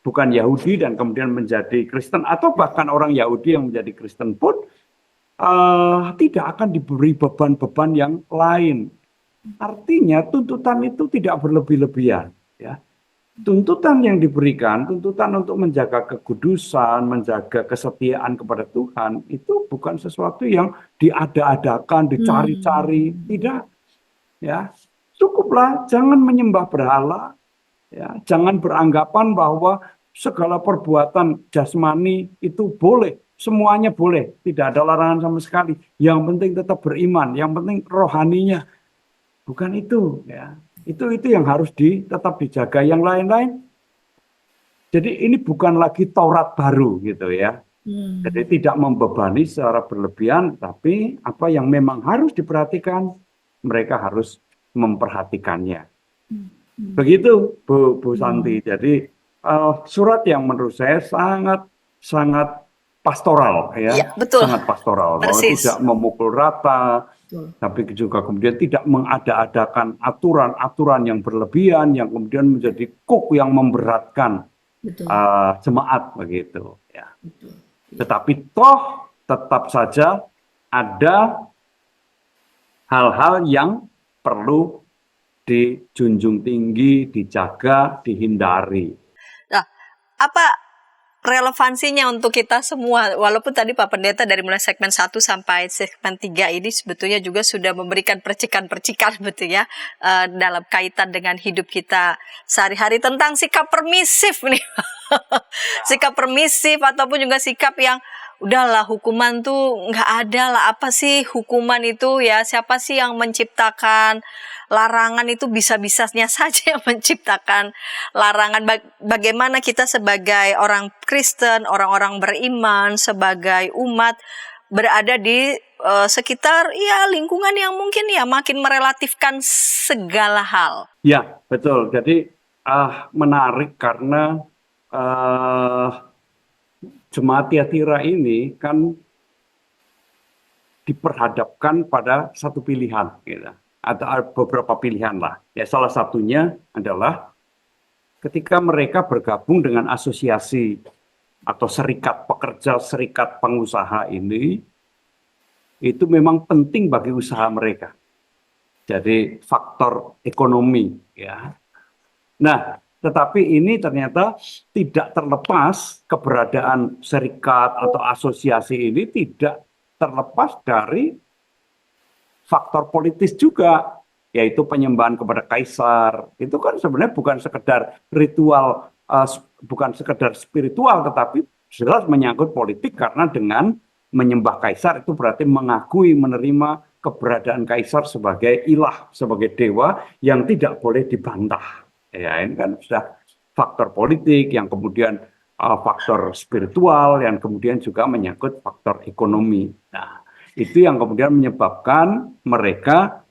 Speaker 1: bukan Yahudi dan kemudian menjadi Kristen, atau bahkan orang Yahudi yang menjadi Kristen pun tidak akan diberi beban-beban yang lain. Artinya tuntutan itu tidak berlebih-lebihan, ya. Tuntutan yang diberikan, tuntutan untuk menjaga kekudusan, menjaga kesetiaan kepada Tuhan, itu bukan sesuatu yang diada-adakan, dicari-cari, tidak. Ya, cukuplah, jangan menyembah berhala, ya, jangan beranggapan bahwa segala perbuatan jasmani itu boleh, semuanya boleh, tidak ada larangan sama sekali. Yang penting tetap beriman, yang penting rohaninya. Bukan itu, ya. Itu yang harus tetap dijaga. Yang lain-lain, jadi ini bukan lagi Taurat baru gitu ya. Jadi tidak membebani secara berlebihan, tapi apa yang memang harus diperhatikan, mereka harus memperhatikannya. Begitu Bu Santi. Jadi surat yang menurut saya sangat pastoral, ya.
Speaker 2: Iya, betul.
Speaker 1: Sangat pastoral, bahwa
Speaker 2: Persis.
Speaker 1: tidak memukul rata, tapi juga kemudian tidak mengada-adakan aturan-aturan yang berlebihan yang kemudian menjadi kuk yang memberatkan jemaat begitu, ya. Tetapi toh tetap saja ada hal-hal yang perlu dijunjung tinggi, dijaga, dihindari.
Speaker 2: Nah, apa relevansinya untuk kita semua? Walaupun tadi Pak Pendeta dari mulai segmen 1 sampai segmen 3 ini sebetulnya juga sudah memberikan percikan-percikan betul ya, dalam kaitan dengan hidup kita sehari-hari tentang sikap permisif nih. Sikap permisif ataupun juga sikap yang udahlah, hukuman tuh nggak ada lah, apa sih hukuman itu ya, siapa sih yang menciptakan larangan? Itu bisa-bisanya saja yang menciptakan larangan. Bagaimana kita sebagai orang Kristen, orang-orang beriman, sebagai umat berada di sekitar ya lingkungan yang mungkin ya makin merelatifkan segala hal.
Speaker 1: Ya, betul. Jadi menarik karena Jemaat Tiatira ini kan diperhadapkan pada satu pilihan, gitu. Ada beberapa pilihan lah. Ya, salah satunya adalah ketika mereka bergabung dengan asosiasi atau serikat pekerja, serikat pengusaha ini, itu memang penting bagi usaha mereka. Jadi faktor ekonomi, ya. Nah, tetapi ini ternyata tidak terlepas, keberadaan serikat atau asosiasi ini tidak terlepas dari faktor politis juga, yaitu penyembahan kepada kaisar. Itu kan sebenarnya bukan sekedar ritual, bukan sekedar spiritual, tetapi jelas menyangkut politik, karena dengan menyembah kaisar itu berarti mengakui, menerima keberadaan kaisar sebagai ilah, sebagai dewa yang tidak boleh dibantah. Ya, ini kan sudah faktor politik, yang kemudian faktor spiritual, yang kemudian juga menyangkut faktor ekonomi. Nah, itu yang kemudian menyebabkan mereka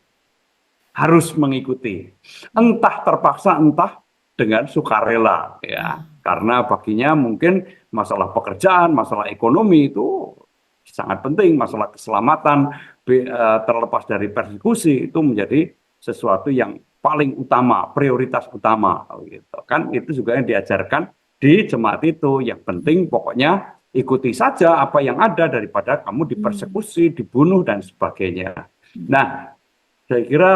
Speaker 1: harus mengikuti, entah terpaksa, entah dengan sukarela, ya. Karena baginya mungkin masalah pekerjaan, masalah ekonomi itu sangat penting, masalah keselamatan terlepas dari persekusi itu menjadi sesuatu yang paling utama, prioritas utama, gitu kan. Itu juga yang diajarkan di jemaat itu. Yang penting pokoknya ikuti saja apa yang ada daripada kamu dipersekusi, dibunuh dan sebagainya. Nah, saya kira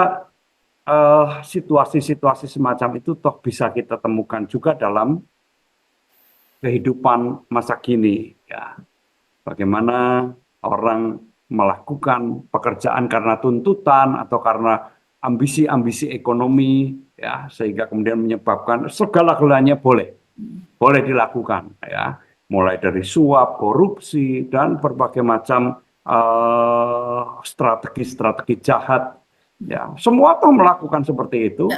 Speaker 1: situasi-situasi semacam itu toh bisa kita temukan juga dalam kehidupan masa kini, ya. Bagaimana orang melakukan pekerjaan karena tuntutan atau karena ambisi-ambisi ekonomi, ya, sehingga kemudian menyebabkan segala-galanya boleh dilakukan, ya, mulai dari suap, korupsi, dan berbagai macam strategi-strategi jahat Ya, semua toh melakukan seperti itu.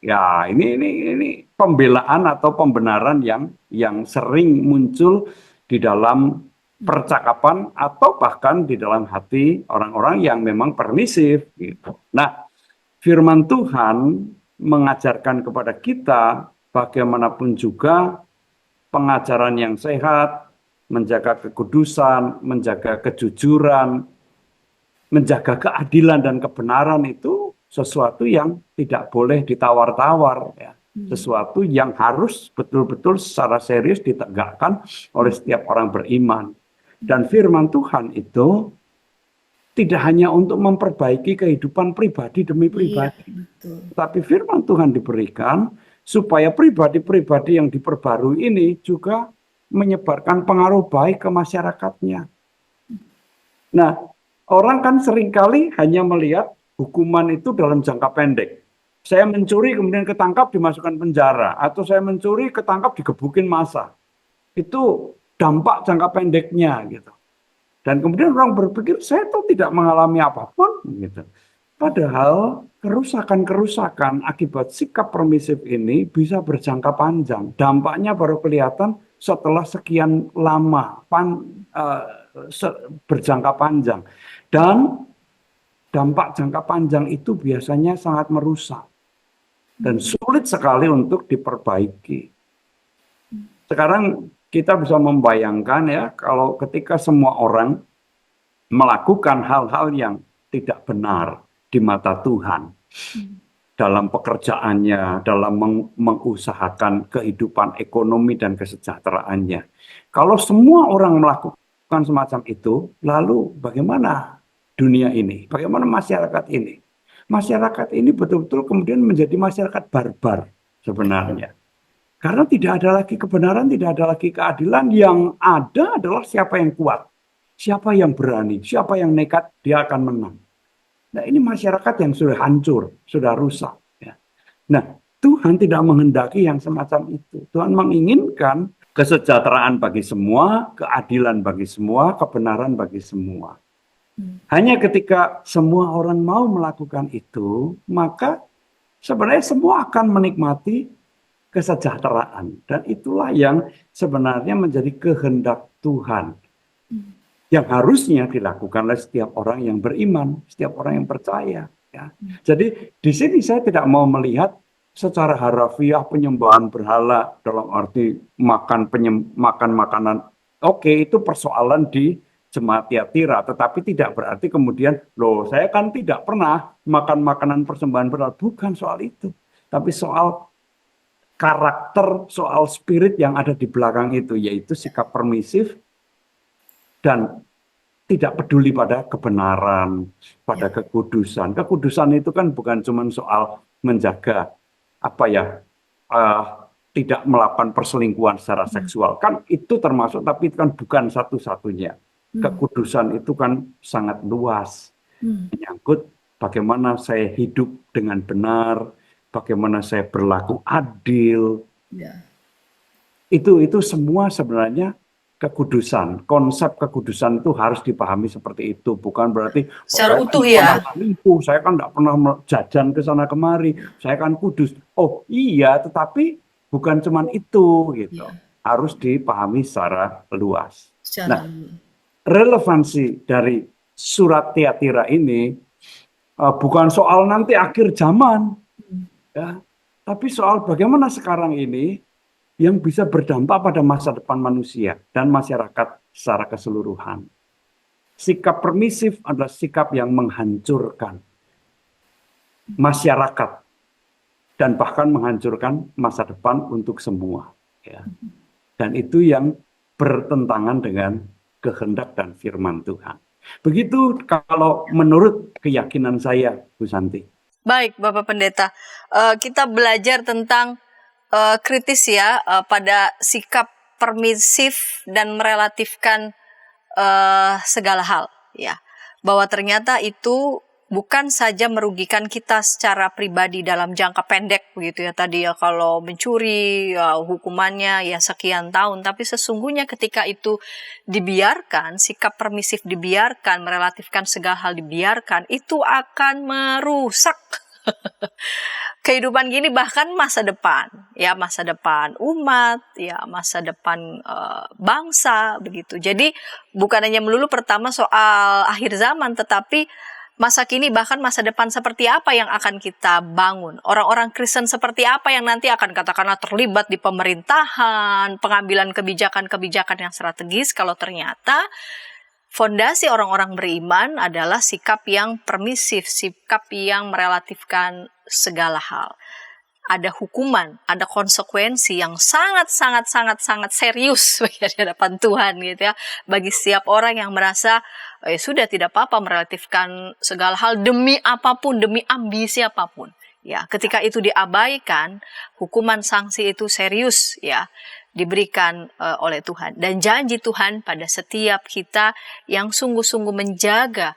Speaker 1: Ya, ini pembelaan atau pembenaran yang sering muncul di dalam percakapan atau bahkan di dalam hati orang-orang yang memang permisif gitu. Nah, firman Tuhan mengajarkan kepada kita bagaimanapun juga pengajaran yang sehat, menjaga kekudusan, menjaga kejujuran, menjaga keadilan dan kebenaran itu sesuatu yang tidak boleh ditawar-tawar, ya. Sesuatu yang harus betul-betul secara serius ditegakkan oleh setiap orang beriman. Dan firman Tuhan itu tidak hanya untuk memperbaiki kehidupan pribadi demi pribadi, tapi firman Tuhan diberikan supaya pribadi-pribadi yang diperbarui ini juga menyebarkan pengaruh baik ke masyarakatnya. Nah, orang kan seringkali hanya melihat hukuman itu dalam jangka pendek. Saya mencuri kemudian ketangkap dimasukkan penjara, atau saya mencuri ketangkap digebukin massa. Itu dampak jangka pendeknya gitu. Dan kemudian orang berpikir saya tuh tidak mengalami apapun gitu. Padahal kerusakan-kerusakan akibat sikap permisif ini bisa berjangka panjang. Dampaknya baru kelihatan setelah sekian lama berjangka panjang. Dan dampak jangka panjang itu biasanya sangat merusak dan sulit sekali untuk diperbaiki. Sekarang kita bisa membayangkan ya, kalau ketika semua orang melakukan hal-hal yang tidak benar di mata Tuhan, dalam pekerjaannya, dalam mengusahakan kehidupan ekonomi dan kesejahteraannya. Kalau semua orang melakukan semacam itu, lalu bagaimana dunia ini? Bagaimana masyarakat ini? Masyarakat ini betul-betul kemudian menjadi masyarakat barbar sebenarnya. Karena tidak ada lagi kebenaran, tidak ada lagi keadilan, yang ada adalah siapa yang kuat, siapa yang berani, siapa yang nekat, dia akan menang. Nah, ini masyarakat yang sudah hancur, sudah rusak. Ya. Nah, Tuhan tidak menghendaki yang semacam itu. Tuhan menginginkan kesejahteraan bagi semua, keadilan bagi semua, kebenaran bagi semua. Hanya ketika semua orang mau melakukan itu, maka sebenarnya semua akan menikmati kesejahteraan. Dan itulah yang sebenarnya menjadi kehendak Tuhan. Yang harusnya dilakukan oleh setiap orang yang beriman, setiap orang yang percaya. Ya. Jadi di sini saya tidak mau melihat secara harafiah penyembahan berhala dalam arti makan makanan. Oke, itu persoalan di jemaat Tiatira, tetapi tidak berarti kemudian, loh saya kan tidak pernah makan makanan persembahan berhala. Bukan soal itu, tapi soal karakter, soal spirit yang ada di belakang itu, yaitu sikap permisif dan tidak peduli pada kebenaran, pada kekudusan. Kekudusan itu kan bukan cuma soal menjaga tidak melakukan perselingkuhan secara seksual. Kan itu termasuk, tapi itu kan bukan satu-satunya. Kekudusan itu kan sangat luas. Menyangkut bagaimana saya hidup dengan benar, bagaimana saya berlaku adil. Itu semua sebenarnya kekudusan. Konsep kekudusan itu harus dipahami seperti itu. Bukan berarti
Speaker 2: Secara utuh ya.
Speaker 1: Saya kan tidak pernah jajan ke sana kemari. Saya kan kudus. Oh iya, tetapi bukan cuma itu gitu. Harus dipahami secara luas. Nah, relevansi dari surat Tiatira ini bukan soal nanti akhir zaman, ya, tapi soal bagaimana sekarang ini yang bisa berdampak pada masa depan manusia dan masyarakat secara keseluruhan. Sikap permisif adalah sikap yang menghancurkan masyarakat dan bahkan menghancurkan masa depan untuk semua. Ya. Dan itu yang bertentangan dengan kehendak dan firman Tuhan. Begitu kalau menurut keyakinan saya, Bu Santi.
Speaker 2: Baik, Bapak Pendeta. Kita belajar tentang kritis ya pada sikap permisif dan merelatifkan segala hal, ya. Bahwa ternyata itu bukan saja merugikan kita secara pribadi dalam jangka pendek begitu ya tadi ya, kalau mencuri ya, hukumannya ya sekian tahun, tapi sesungguhnya ketika itu dibiarkan, sikap permisif dibiarkan, merelatifkan segala hal dibiarkan, itu akan merusak kehidupan gini, bahkan masa depan umat, ya masa depan bangsa begitu. Jadi bukan hanya melulu pertama soal akhir zaman, tetapi masa kini, bahkan masa depan seperti apa yang akan kita bangun. Orang-orang Kristen seperti apa yang nanti akan katakanlah terlibat di pemerintahan, pengambilan kebijakan-kebijakan yang strategis, kalau ternyata fondasi orang-orang beriman adalah sikap yang permisif, sikap yang merelatifkan segala hal. Ada hukuman, ada konsekuensi yang sangat serius di hadapan Tuhan gitu ya, bagi setiap orang yang merasa sudah tidak apa-apa merelatifkan segala hal demi apapun, demi ambisi apapun. Ya, ketika itu diabaikan, hukuman sanksi itu serius ya, diberikan oleh Tuhan. Dan janji Tuhan pada setiap kita yang sungguh-sungguh menjaga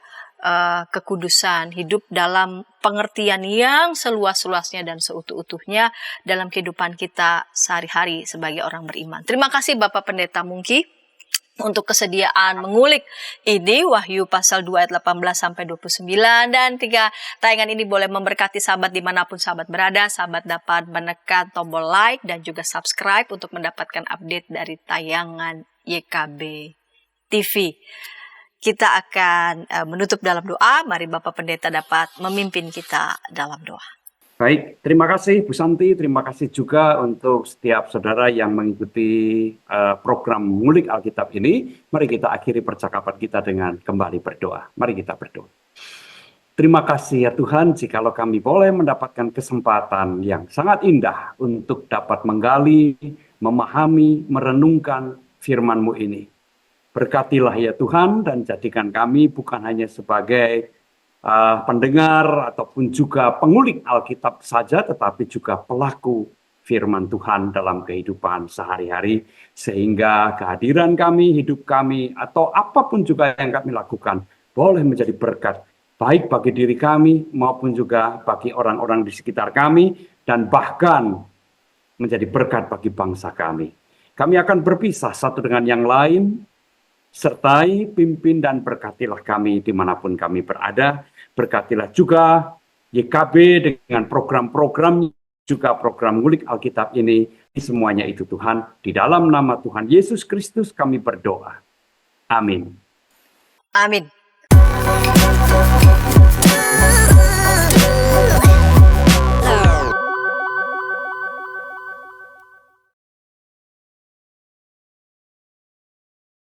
Speaker 2: kekudusan, hidup dalam pengertian yang seluas-luasnya dan seutuh-utuhnya dalam kehidupan kita sehari-hari sebagai orang beriman. Terima kasih Bapak Pendeta Mungki untuk kesediaan mengulik ini, Wahyu pasal 2 ayat 18 sampai 29, dan 3 tayangan ini boleh memberkati sahabat dimanapun sahabat berada. Sahabat dapat menekan tombol like dan juga subscribe untuk mendapatkan update dari tayangan YKB TV. Kita akan menutup dalam doa. Mari Bapak Pendeta dapat memimpin kita dalam doa.
Speaker 1: Baik, terima kasih Bu Santi, terima kasih juga untuk setiap saudara yang mengikuti program Ngulik Alkitab ini. Mari kita akhiri percakapan kita dengan kembali berdoa. Mari kita berdoa. Terima kasih ya Tuhan, jikalau kami boleh mendapatkan kesempatan yang sangat indah untuk dapat menggali, memahami, merenungkan firman-Mu ini. Berkatilah ya Tuhan, dan jadikan kami bukan hanya sebagai pendengar ataupun juga pengulik Alkitab saja, tetapi juga pelaku firman Tuhan dalam kehidupan sehari-hari, sehingga kehadiran kami, hidup kami, atau apapun juga yang kami lakukan boleh menjadi berkat, baik bagi diri kami maupun juga bagi orang-orang di sekitar kami, dan bahkan menjadi berkat bagi bangsa kami. Kami akan berpisah satu dengan yang lain. Sertai, pimpin, dan berkatilah kami dimanapun kami berada. Berkatilah juga YKB dengan program-program, juga program Ngulik Alkitab ini. Semuanya itu Tuhan, di dalam nama Tuhan Yesus Kristus kami berdoa. Amin.
Speaker 2: Amin.